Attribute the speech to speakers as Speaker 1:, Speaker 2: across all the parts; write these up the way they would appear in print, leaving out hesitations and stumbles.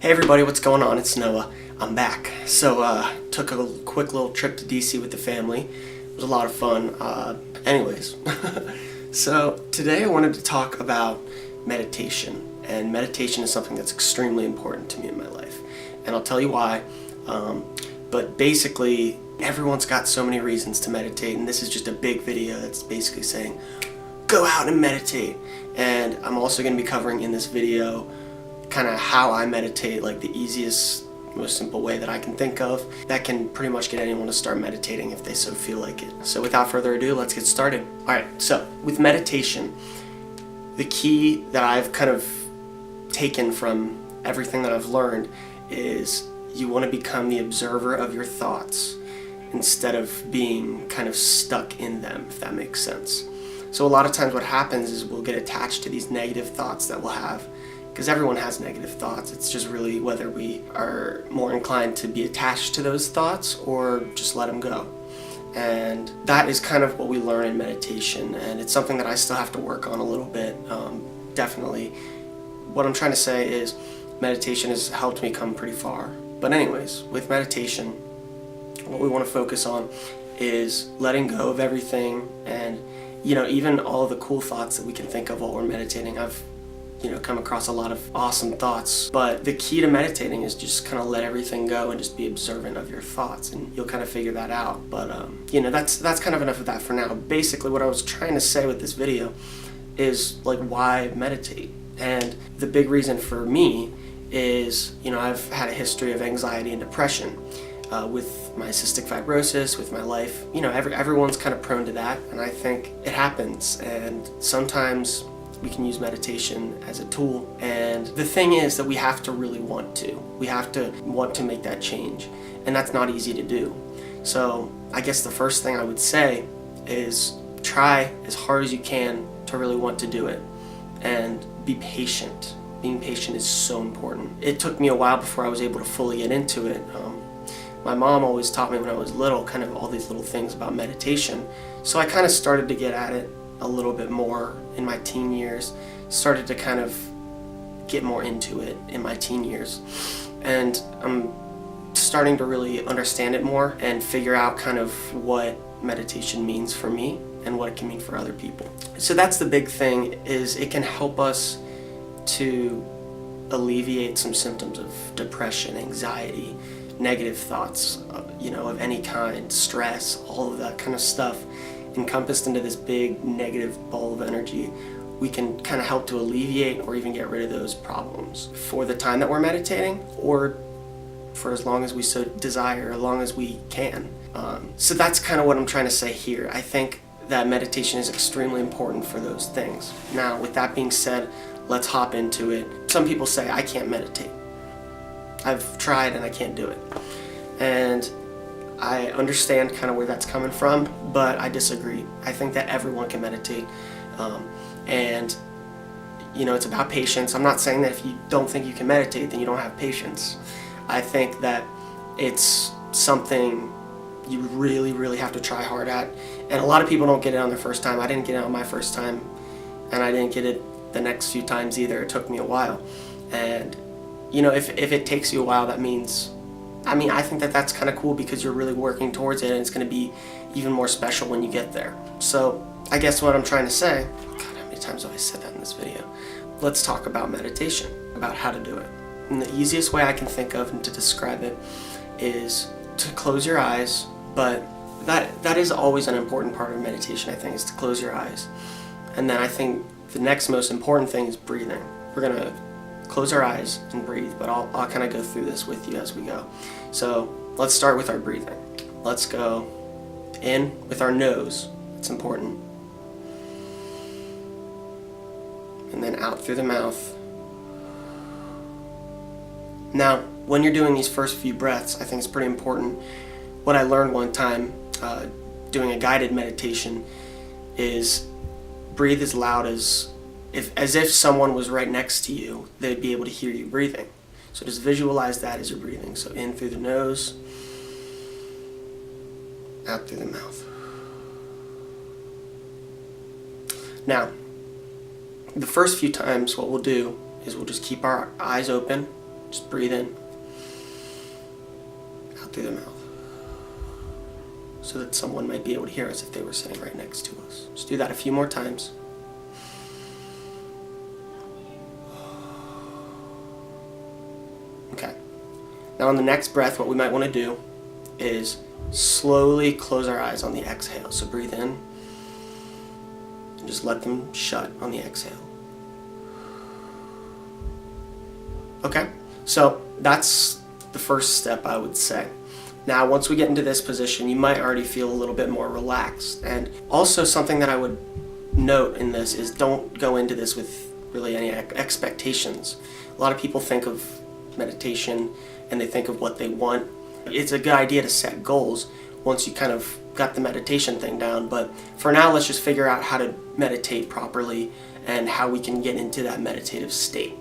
Speaker 1: Hey everybody, what's going on? It's Noah. I'm back. So, took a quick little trip to DC with the family. It was a lot of fun. Anyways, so today I wanted to talk about meditation. And meditation is something that's extremely important to me in my life. And I'll tell you why. But basically, everyone's got so many reasons to meditate, and this is just a big video that's basically saying, go out and meditate. And I'm also going to be covering in this video kind of how I meditate, like the easiest, most simple way that I can think of that can pretty much get anyone to start meditating if they so feel like it. So without further ado, let's get started. Alright, so with meditation, the key that I've kind of taken from everything that I've learned is you want to become the observer of your thoughts instead of being kind of stuck in them, if that makes sense. So a lot of times what happens is we'll get attached to these negative thoughts that we'll have, because everyone has negative thoughts. It's just really whether we are more inclined to be attached to those thoughts or just let them go. And that is kind of what we learn in meditation, and it's something that I still have to work on a little bit, definitely. What I'm trying to say is meditation has helped me come pretty far. But anyways, with meditation, what we want to focus on is letting go of everything, and even all of the cool thoughts that we can think of while we're meditating. I've come across a lot of awesome thoughts, but the key to meditating is just kind of let everything go and just be observant of your thoughts, and you'll kind of figure that out. But that's kind of enough of that for now. Basically what I was trying to say with this video is like, why meditate? And the big reason for me is, I've had a history of anxiety and depression with my cystic fibrosis, with my life. Everyone's kind of prone to that, and I think it happens, and sometimes we can use meditation as a tool. And the thing is that we have to really want to. We have to want to make that change, and that's not easy to do. So I guess the first thing I would say is try as hard as you can to really want to do it, and be patient. Being patient is so important. It took me a while before I was able to fully get into it. My mom always taught me when I was little kind of all these little things about meditation, so I kind of started to get at it a little bit more in my teen years, started to kind of get more into it in my teen years, and I'm starting to really understand it more and figure out kind of what meditation means for me and what it can mean for other people. So that's the big thing, is it can help us to alleviate some symptoms of depression, anxiety, negative thoughts, of any kind, stress, all of that kind of stuff encompassed into this big negative ball of energy. We can kind of help to alleviate or even get rid of those problems for the time that we're meditating, or for as long as we so desire, as long as we can. So that's kind of what I'm trying to say here. I think that meditation is extremely important for those things. Now, with that being said, let's hop into it. Some people say, I can't meditate. I've tried and I can't do it. And I understand kind of where that's coming from, but I disagree. I think that everyone can meditate. And it's about patience. I'm not saying that if you don't think you can meditate, then you don't have patience. I think that it's something you really, really have to try hard at. And a lot of people don't get it on their first time. I didn't get it on my first time, and I didn't get it the next few times either. It took me a while. And if it takes you a while, that means, I think that that's kind of cool, because you're really working towards it, and it's going to be even more special when you get there. So I guess what I'm trying to say, God, how many times have I said that in this video? Let's talk about meditation, about how to do it. And the easiest way I can think of and to describe it is to close your eyes, but that is always an important part of meditation, I think, is to close your eyes. And then I think the next most important thing is breathing. We're going to close our eyes and breathe, but I'll kind of go through this with you as we go. So let's start with our breathing. Let's go in with our nose. It's important. And then out through the mouth. Now, when you're doing these first few breaths, I think it's pretty important. What I learned one time doing a guided meditation is breathe as loud as if someone was right next to you, they'd be able to hear you breathing. So just visualize that as you're breathing. So in through the nose, out through the mouth. Now, the first few times what we'll do is we'll just keep our eyes open Just breathe in, out through the mouth, so that someone might be able to hear us if they were sitting right next to us. Just do that a few more times. Okay. Now on the next breath, what we might want to do is slowly close our eyes on the exhale. So breathe in and just let them shut on the exhale. Okay, so that's the first step, I would say. Now, once we get into this position, you might already feel a little bit more relaxed. And also something that I would note in this is don't go into this with really any expectations. A lot of people think of meditation and they think of what they want. It's a good idea to set goals once you kind of got the meditation thing down, but for now let's just figure out how to meditate properly and how we can get into that meditative state.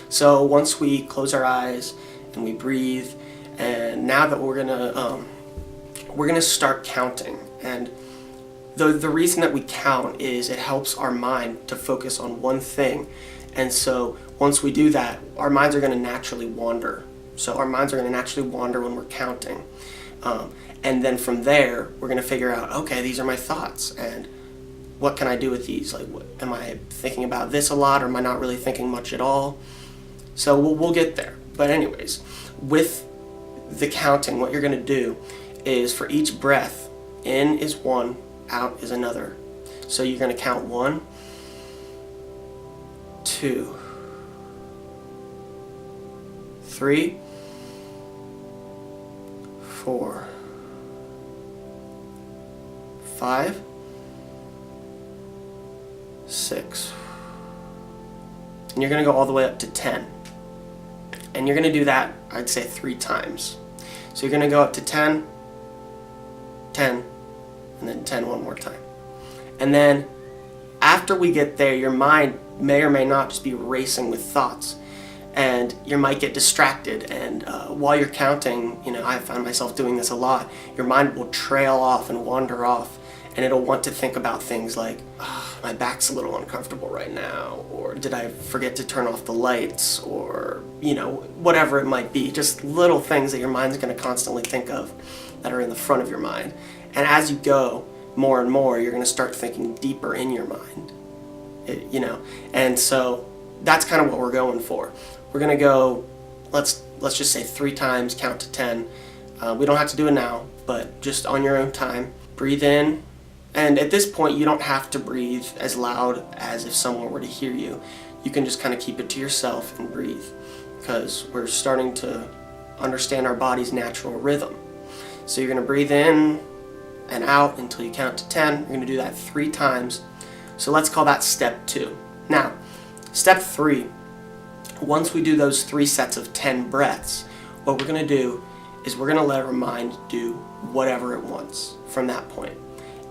Speaker 1: So once we close our eyes and we breathe, and now that we're gonna start counting. And the reason that we count is it helps our mind to focus on one thing. And so once we do that, our minds are going to naturally wander. So our minds are going to naturally wander when we're counting. And then from there, we're going to figure out, okay, these are my thoughts, and what can I do with these? Like, am I thinking about this a lot, or am I not really thinking much at all? So we'll get there. But anyways, with the counting, what you're going to do is for each breath, in is one, out is another. So you're going to count 1, 2, 3, 4, 5, 6. And you're going to go all the way up to 10. And you're going to do that, I'd say, 3 times. So you're going to go up to 10, 10, and then 10 one more time. And then after we get there, your mind may or may not just be racing with thoughts. And you might get distracted, and while you're counting, I found myself doing this a lot, your mind will trail off and wander off, and it'll want to think about things like, oh, my back's a little uncomfortable right now, or did I forget to turn off the lights, or, whatever it might be. Just little things that your mind's going to constantly think of that are in the front of your mind. And as you go more and more, you're going to start thinking deeper in your mind, and so that's kind of what we're going for. We're going to go, let's just say 3 times, count to 10. We don't have to do it now, but just on your own time. Breathe in, and at this point you don't have to breathe as loud as if someone were to hear you. You can just kind of keep it to yourself and breathe, because we're starting to understand our body's natural rhythm. So you're going to breathe in and out until you count to 10. You're going to do that 3 times. So let's call that step 2. Now, step 3. Once we do those 3 sets of 10 breaths, what we're going to do is we're going to let our mind do whatever it wants from that point.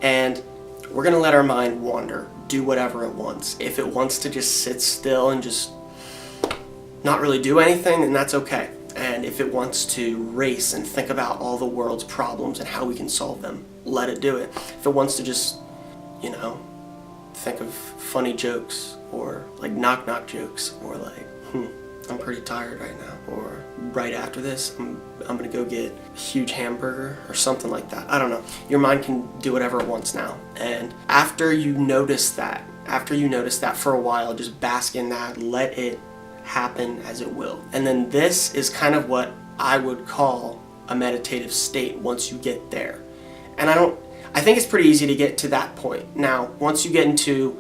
Speaker 1: And we're going to let our mind wander, do whatever it wants. If it wants to just sit still and just not really do anything, then that's okay. And if it wants to race and think about all the world's problems and how we can solve them, let it do it. If it wants to just, think of funny jokes, or like knock-knock jokes, or like, I'm pretty tired right now, or right after this, I'm gonna go get a huge hamburger, or something like that. I don't know. Your mind can do whatever it wants now. And after you notice that for a while, just bask in that, let it happen as it will. And then this is kind of what I would call a meditative state once you get there. And I think it's pretty easy to get to that point. Now, once you get into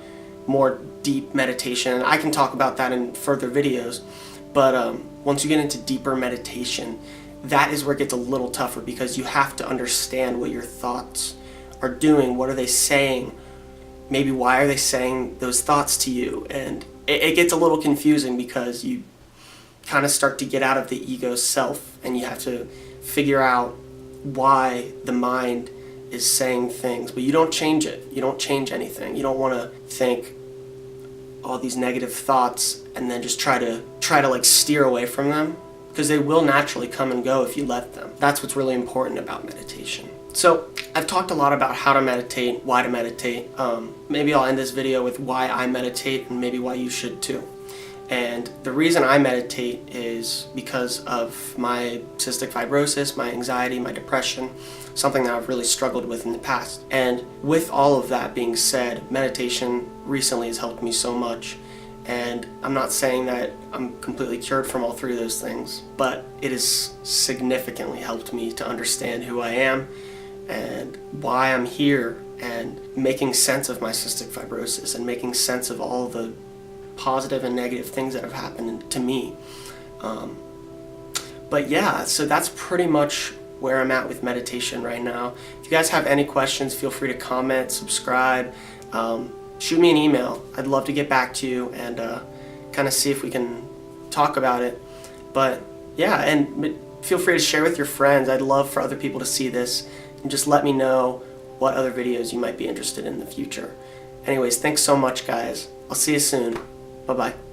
Speaker 1: more deep meditation, I can talk about that in further videos, but once you get into deeper meditation, that is where it gets a little tougher, because you have to understand what your thoughts are doing. What are they saying? Maybe why are they saying those thoughts to you? And it gets a little confusing, because you kind of start to get out of the ego self, and you have to figure out why the mind is saying things, but you don't change it. You don't change anything. You don't want to think all these negative thoughts and then just try to like steer away from them, because they will naturally come and go if you let them. That's what's really important about meditation. So I've talked a lot about how to meditate, why to meditate. Maybe I'll end this video with why I meditate, and maybe why you should too. And the reason I meditate is because of my cystic fibrosis, my anxiety, my depression, something that I've really struggled with in the past. And with all of that being said, meditation recently has helped me so much. And I'm not saying that I'm completely cured from all three of those things, but it has significantly helped me to understand who I am and why I'm here, and making sense of my cystic fibrosis and making sense of all the positive and negative things that have happened to me. But yeah, so that's pretty much where I'm at with meditation right now. If you guys have any questions, feel free to comment, subscribe, shoot me an email. I'd love to get back to you and kind of see if we can talk about it. But yeah, and feel free to share with your friends. I'd love for other people to see this, and just let me know what other videos you might be interested in the future. Anyways, thanks so much, guys. I'll see you soon. Bye-bye.